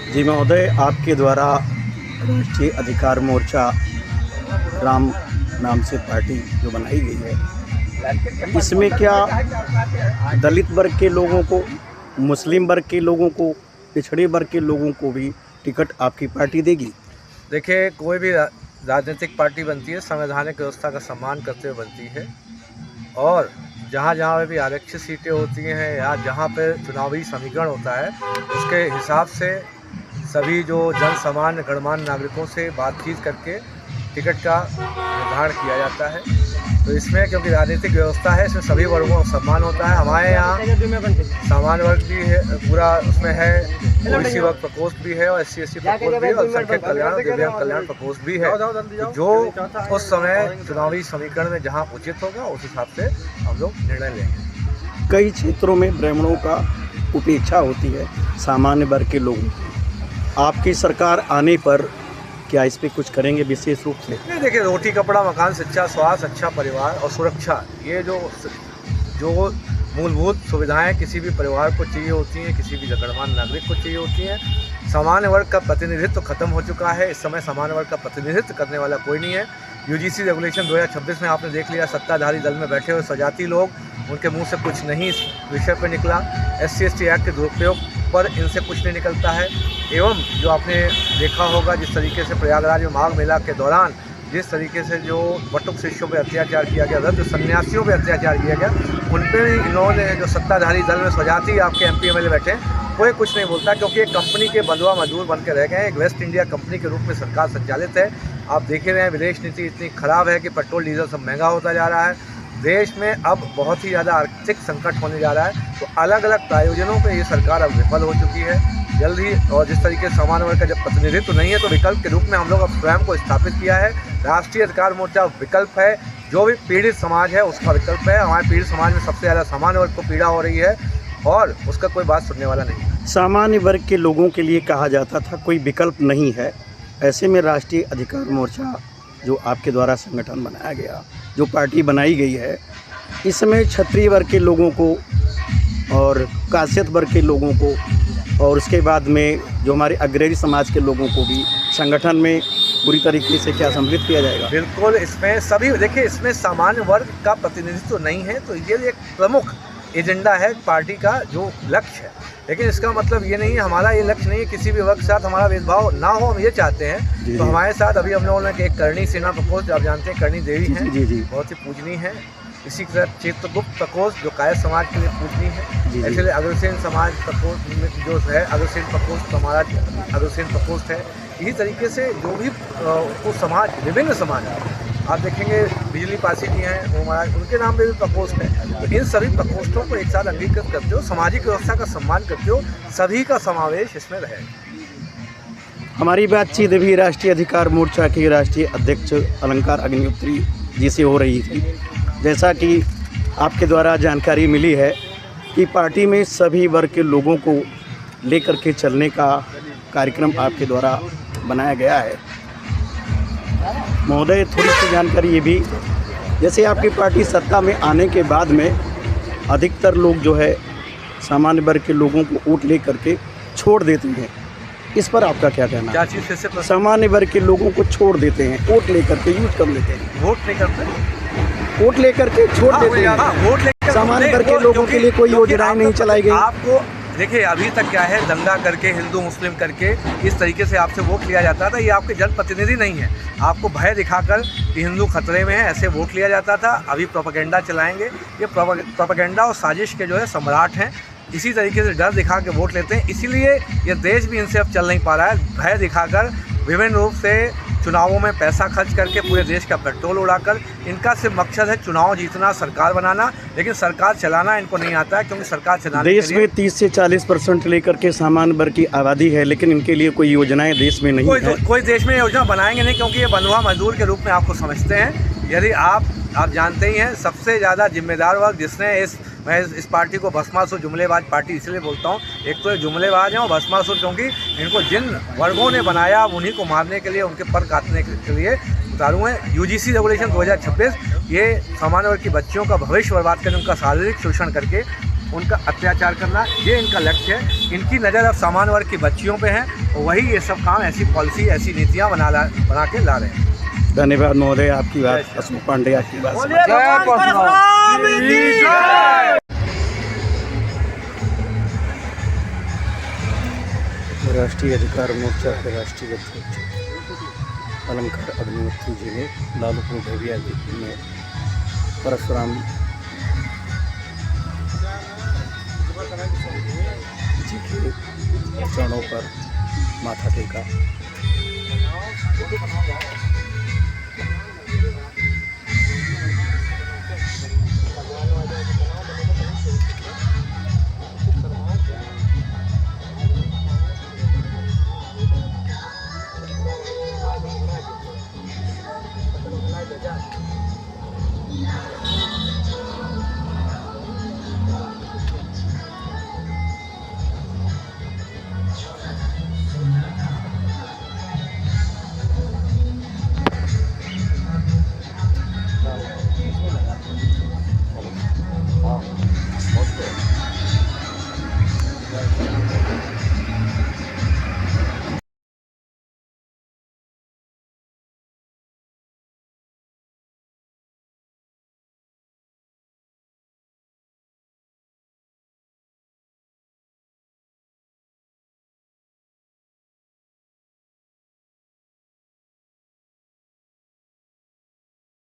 जी महोदय, आपके द्वारा राष्ट्रीय अधिकार मोर्चा राम नाम से पार्टी जो बनाई गई है, इसमें क्या दलित वर्ग के लोगों को, मुस्लिम वर्ग के लोगों को, पिछड़े वर्ग के लोगों को भी टिकट आपकी पार्टी देगी? देखिए, कोई भी राजनीतिक पार्टी बनती है संवैधानिक व्यवस्था का सम्मान करते हुए बनती है, और जहाँ जहाँ पे भी आरक्षित सीटें होती हैं या जहाँ पे चुनावी समीकरण होता है, उसके हिसाब से सभी जो जन सामान्य गणमान्य नागरिकों से बातचीत करके टिकट का निर्धारण किया जाता है। तो इसमें क्योंकि राजनीतिक व्यवस्था है, इसमें सभी वर्गों का सम्मान होता है। हमारे यहाँ सामान्य वर्ग भी है, पूरा उसमें है, ओबीसी वर्ग प्रकोष्ठ भी है, और SC/ST प्रकोष्ठ भी है, और संख्या कल्याण और दिव्यांग कल्याण प्रकोष्ठ भी है। तो जो उस समय चुनावी समीकरण में जहाँ उचित होगा उस हिसाब से हम लोग निर्णय लेंगे। कई क्षेत्रों में ब्राह्मणों का उपेक्षा होती है, सामान्य वर्ग के लोगों की। आपकी सरकार आने पर क्या इस पे कुछ करेंगे विशेष रूप से? नहीं, देखिए, रोटी कपड़ा मकान शिक्षा स्वास्थ्य अच्छा परिवार और सुरक्षा, ये जो मूलभूत सुविधाएं किसी भी परिवार को चाहिए होती हैं, किसी भी गणमान्य नागरिक को चाहिए होती हैं। सामान्य वर्ग का प्रतिनिधित्व खत्म हो चुका है। इस समय सामान्य वर्ग का प्रतिनिधित्व करने वाला कोई नहीं है। UGC रेगुलेशन 2026 में आपने देख लिया, सत्ताधारी दल में बैठे हुए स्वजाति लोग, उनके मुंह से कुछ नहीं इस विषय पर निकला। SC/ST एक्ट के दुरुपयोग पर इनसे कुछ नहीं निकलता है। एवं जो आपने देखा होगा, जिस तरीके से प्रयागराज में माघ मेला के दौरान जिस तरीके से जो बटुक शिष्यों पर अत्याचार किया गया, जो सन्यासियों पर अत्याचार किया गया, उन पर भी इन्होंने, जो सत्ताधारी दल में स्वजाति आपके MP MLA बैठे, कोई कुछ नहीं बोलता, क्योंकि एक कंपनी के बंधुआ मजदूर बन के रह गए। एक वेस्ट इंडिया कंपनी के रूप में सरकार संचालित है। आप देख रहे हैं, विदेश नीति इतनी खराब है कि पेट्रोल डीजल सब महंगा होता जा रहा है। देश में अब बहुत ही ज़्यादा आर्थिक संकट होने जा रहा है। तो अलग अलग प्रायोजनों पे ये सरकार अब विफल हो चुकी है। जल्द ही, और जिस तरीके से सामान्य वर्ग का जब प्रतिनिधित्व नहीं है, तो विकल्प के रूप में हम लोग अब स्वयं को स्थापित किया है। राष्ट्रीय अधिकार मोर्चा विकल्प है, जो भी पीड़ित समाज है उसका विकल्प है। हमारे पीड़ित समाज में सबसे ज़्यादा सामान्य वर्ग को पीड़ा हो रही है, और उसका कोई बात सुनने वाला नहीं। सामान्य वर्ग के लोगों के लिए कहा जाता था कोई विकल्प नहीं है। ऐसे में राष्ट्रीय अधिकार मोर्चा जो आपके द्वारा संगठन बनाया गया, जो पार्टी बनाई गई है, इसमें क्षत्रिय वर्ग के लोगों को और कायस्थ वर्ग के लोगों को, और उसके बाद में जो हमारे अग्रणी समाज के लोगों को भी संगठन में पूरी तरीके से क्या सम्मिलित किया जाएगा? बिल्कुल, इसमें सभी, देखिए, इसमें सामान्य वर्ग का प्रतिनिधित्व नहीं है, तो ये एक प्रमुख एजेंडा है पार्टी का, जो लक्ष्य है। लेकिन इसका मतलब ये नहीं है, हमारा ये लक्ष्य नहीं है किसी भी वर्ग के साथ हमारा भेदभाव ना हो, हम ये चाहते हैं। तो हमारे साथ अभी हम लोगों ने एक करणी सेना प्रकोष्ठ, आप जानते हैं करणी देवी हैं, बहुत ही पूजनीय है। इसी तरह चित्रगुप्त प्रकोष्ठ जो कायस्थ समाज के लिए पूजनीय है। इसलिए अग्रसेन समाज प्रकोष्ठ में जो है, अग्रसेन प्रकोष्ठ हमारा अग्रसेन प्रकोष्ठ है। इसी तरीके से जो भी वो समाज, विभिन्न समाज आप देखेंगे, बिजली पासी भी हैं, वो महाराज, उनके नाम पे भी प्रकोष्ठ है। तो इन सभी प्रकोष्ठों को एक साथ अंगीकृत करते हो, सामाजिक व्यवस्था का सम्मान करते हो, सभी का समावेश इसमें रहेगा। हमारी बातचीत अभी राष्ट्रीय अधिकार मोर्चा के राष्ट्रीय अध्यक्ष अलंकार अग्निहोत्री जी से हो रही थी। जैसा कि आपके द्वारा जानकारी मिली है कि पार्टी में सभी वर्ग के लोगों को लेकर के चलने का कार्यक्रम आपके द्वारा बनाया गया है। महोदय, थोड़ी सी जानकारी ये भी, जैसे आपकी पार्टी सत्ता में आने के बाद में अधिकतर लोग जो है सामान्य वर्ग के लोगों को वोट ले करके छोड़ देते हैं, इस पर आपका क्या कहना है? क्या चीज़ से? सामान्य वर्ग के लोगों को छोड़ देते हैं, वोट ले करके यूज कर लेते हैं। वोट नहीं करते, वोट लेकर के छोड़ देते हैं। वोट लेकर सामान्य वर्ग के लोगों के लिए कोई योजनाएं नहीं चलाई गई। आपको देखिए, अभी तक क्या है, दंगा करके, हिंदू मुस्लिम करके इस तरीके से आपसे वोट लिया जाता था। ये आपके जनप्रतिनिधि नहीं है। आपको भय दिखाकर कि हिंदू खतरे में है, ऐसे वोट लिया जाता था। अभी प्रोपेगेंडा चलाएंगे। ये प्रोपेगेंडा और साजिश के जो है सम्राट हैं। इसी तरीके से डर दिखा के वोट लेते हैं। इसीलिए ये देश भी इनसे अब चल नहीं पा रहा है। भय दिखाकर, विभिन्न रूप से चुनावों में पैसा खर्च करके, पूरे देश का पेट्रोल उड़ाकर, इनका सिर्फ मकसद है चुनाव जीतना, सरकार बनाना। लेकिन सरकार चलाना इनको नहीं आता है, क्योंकि सरकार चलाने देश में 30 से 40% लेकर के सामान्य वर्ग की आबादी है, लेकिन इनके लिए कोई योजनाएं देश में नहीं है। कोई देश में योजना बनाएंगे नहीं, क्योंकि ये बंधुआ मजदूर के रूप में आपको समझते हैं। यदि आप जानते ही हैं, सबसे ज़्यादा जिम्मेदार वर्ग जिसने मैं इस पार्टी को भस्मासुर जुमलेबाज पार्टी इसलिए बोलता हूँ। एक तो ये जुमलेबाज हैं और भस्मासुर, क्योंकि इनको जिन वर्गों ने बनाया उन्हीं को मारने के लिए, उनके पर काटने के लिए उतारू हैं। UGC रेगुलेशन 2026 ये सामान्य वर्ग की बच्चियों का भविष्य बर्बाद करने, उनका शारीरिक शोषण करके उनका अत्याचार करना, ये इनका लक्ष्य है। इनकी नज़र अब सामान्य वर्ग की बच्चियों पे है और वही ये सब काम, ऐसी पॉलिसी, ऐसी नीतियाँ बना के ला रहे हैं। धन्यवाद महोदय, आपकी बात अशोक पांडे आपकी बात जय परशुराम की जय। राष्ट्रीय अधिकार मोर्चा के राष्ट्रीय अध्यक्ष अलंकार अग्निहोत्री जी ने लालूपुर भेविया में परशुराम जी के चरणों पर माथा टेका।